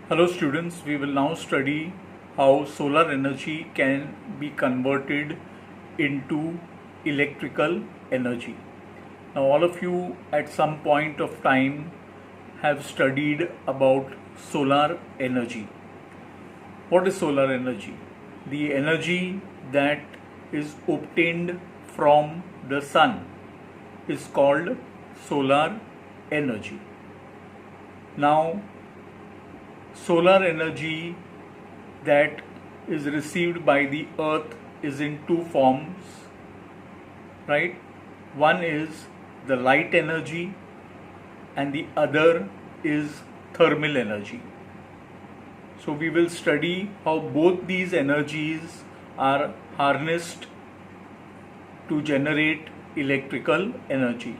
Hello students, we will now study how solar energy can be converted into electrical energy. Now all of you at some point of time have studied about solar energy. What is solar energy? The energy that is obtained from the sun is called solar energy. Now solar energy that is received by the earth is in two forms, right? One is the light energy and the other is thermal energy. So we will study how both these energies are harnessed to generate electrical energy.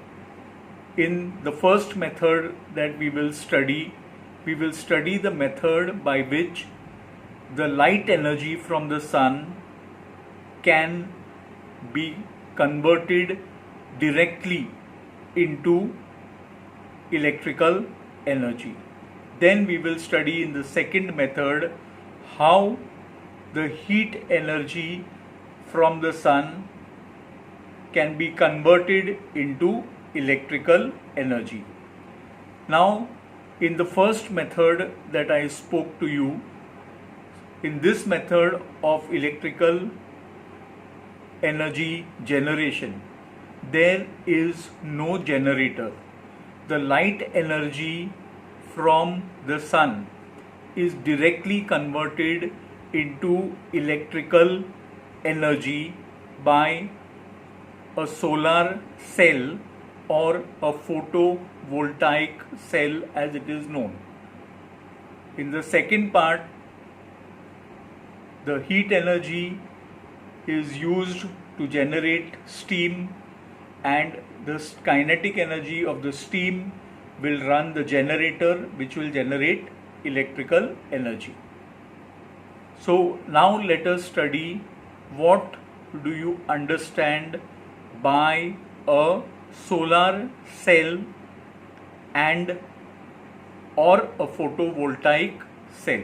In the first method that we will study the method by which the light energy from the sun can be converted directly into electrical energy. Then we will study in the second method how the heat energy from the sun can be converted into electrical energy. Now, in the first method that I spoke to you, in this method of electrical energy generation, there is no generator. The light energy from the sun is directly converted into electrical energy by a solar cell or a photovoltaic cell as it is known. In the second part, the heat energy is used to generate steam, and the kinetic energy of the steam will run the generator which will generate electrical energy. So now let us study what do you understand by a solar cell and or a photovoltaic cell.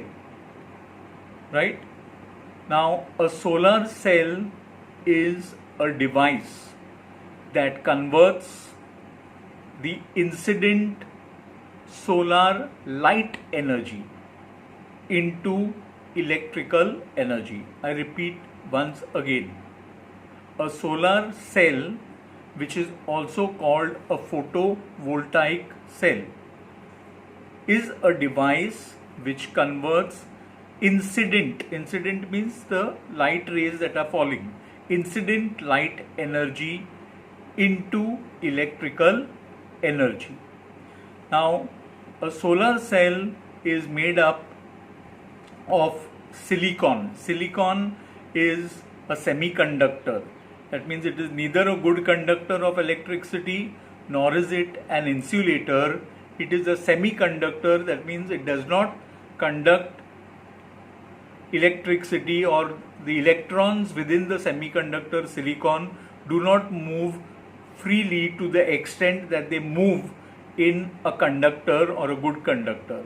Right? Now a solar cell is a device that converts the incident solar light energy into electrical energy. I repeat once again. A solar cell, which is also called a photovoltaic cell, is a device which converts incident means the light rays that are falling, incident light energy into electrical energy. Now, a solar cell is made up of silicon. Silicon is a semiconductor. That means it is neither a good conductor of electricity nor is it an insulator. It is a semiconductor. That means it does not conduct electricity, or the electrons within the semiconductor silicon do not move freely to the extent that they move in a conductor or a good conductor.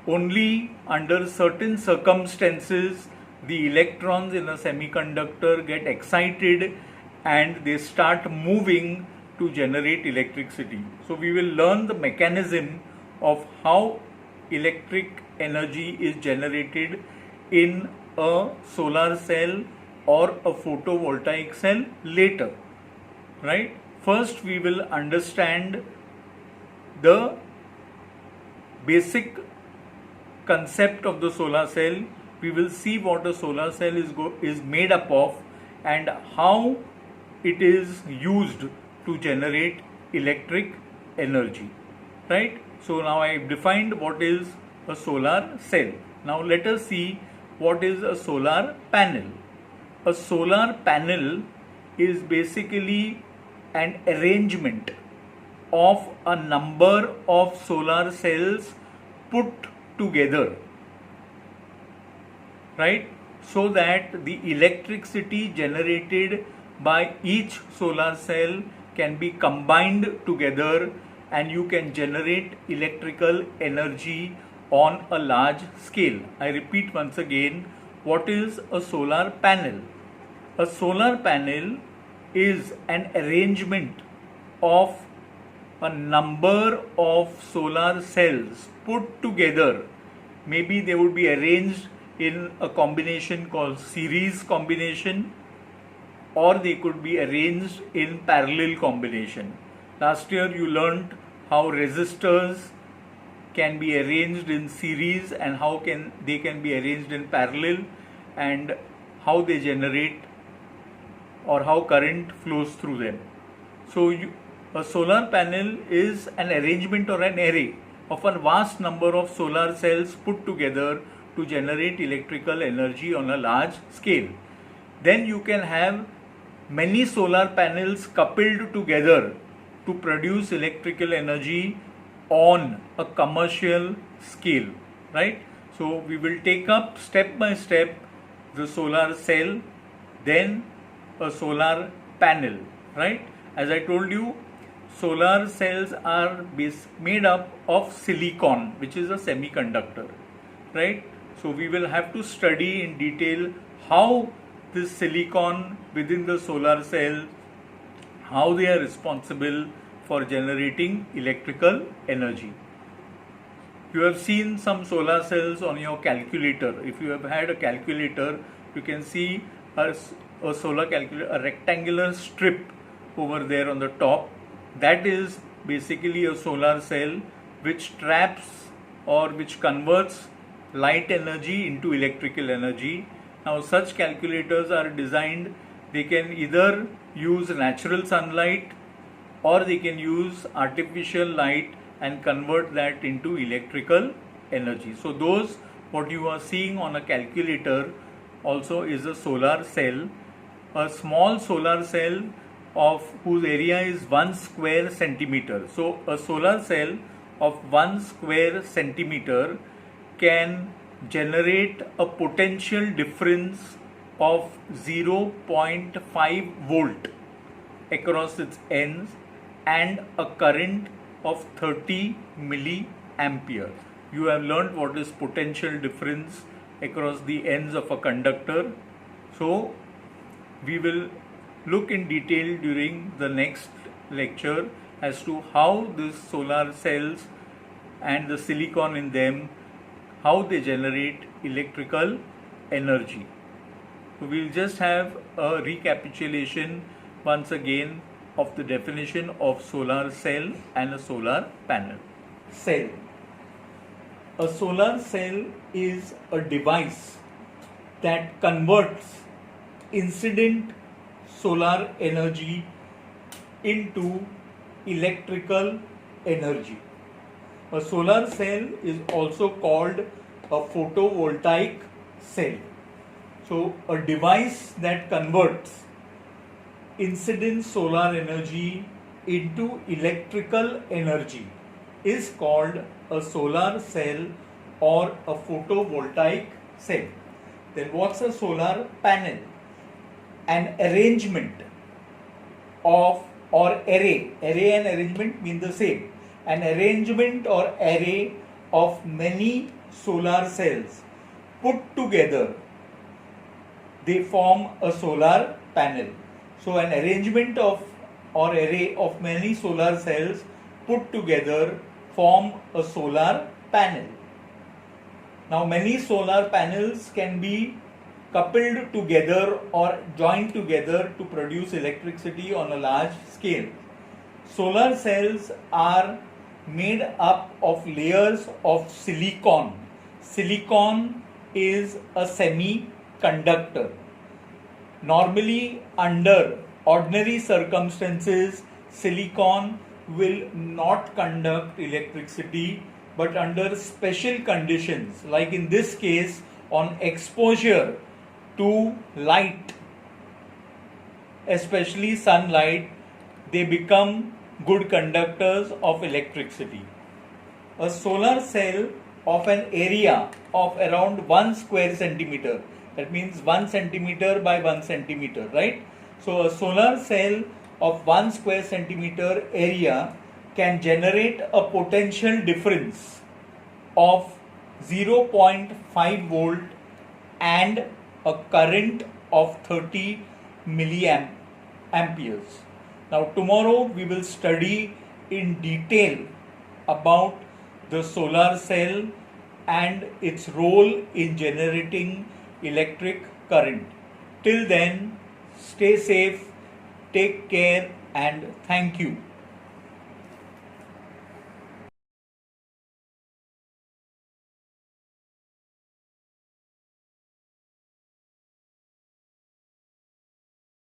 Only under certain circumstances the electrons in a semiconductor get excited and they start moving to generate electricity. So we will learn the mechanism of how electric energy is generated in a solar cell or a photovoltaic cell later. Right? First we will understand the basic concept of the solar cell. We will see what a solar cell is made up of and how it is used to generate electric energy. Right? So now I have defined what is a solar cell. Now let us see what is a solar panel. A solar panel is basically an arrangement of a number of solar cells put together, right? So that the electricity generated by each solar cell can be combined together and you can generate electrical energy on a large scale. I repeat once again, what is a solar panel? A solar panel is an arrangement of a number of solar cells put together. Maybe they would be arranged in a combination called series combination, or they could be arranged in parallel combination. Last year you learned how resistors can be arranged in series and how they can be arranged in parallel, and how they generate or how current flows through them. So a solar panel is an arrangement or an array of a vast number of solar cells put together to generate electrical energy on a large scale. Then you can have many solar panels coupled together to produce electrical energy on a commercial scale, right? So we will take up step by step the solar cell, then a solar panel, right? As I told you, solar cells are made up of silicon, which is a semiconductor, right? So we will have to study in detail how this silicon within the solar cell, how they are responsible for generating electrical energy. You have seen some solar cells on your calculator. If you have had a calculator, you can see a solar calculator, a rectangular strip over there on the top. That is basically a solar cell which traps or which converts light energy into electrical energy. Now such calculators are designed, they can either use natural sunlight or they can use artificial light and convert that into electrical energy. So those what you are seeing on a calculator also is a solar cell, a small solar cell of whose area is 1 square centimeter. So a solar cell of 1 square centimeter can generate a potential difference of 0.5 volt across its ends and a current of 30 milliampere. You have learned what is potential difference across the ends of a conductor. So we will look in detail during the next lecture as to how these solar cells and the silicon in them, how they generate electrical energy. So we'll just have a recapitulation once again of the definition of solar cell and a solar panel. Cell. A solar cell is a device that converts incident solar energy into electrical energy. A solar cell is also called a photovoltaic cell. So a device that converts incident solar energy into electrical energy is called a solar cell or a photovoltaic cell. Then what's a solar panel? An arrangement of or array and arrangement mean the same. An arrangement or array of many solar cells put together, they form a solar panel. So an arrangement of or array of many solar cells put together form a solar panel. Now many solar panels can be coupled together or joined together to produce electricity on a large scale. Solar cells are made up of layers of silicon. Silicon is a semiconductor. Normally, under ordinary circumstances, silicon will not conduct electricity, but under special conditions, like in this case, on exposure to light, especially sunlight, they become good conductors of electricity. A solar cell of an area of around 1 square centimeter, that means 1 centimeter by 1 centimeter, right? So a solar cell of 1 square centimeter area can generate a potential difference of 0.5 volt and a current of 30 milliamperes. Now tomorrow we will study in detail about the solar cell and its role in generating electric current. Till then, stay safe, take care, and thank you.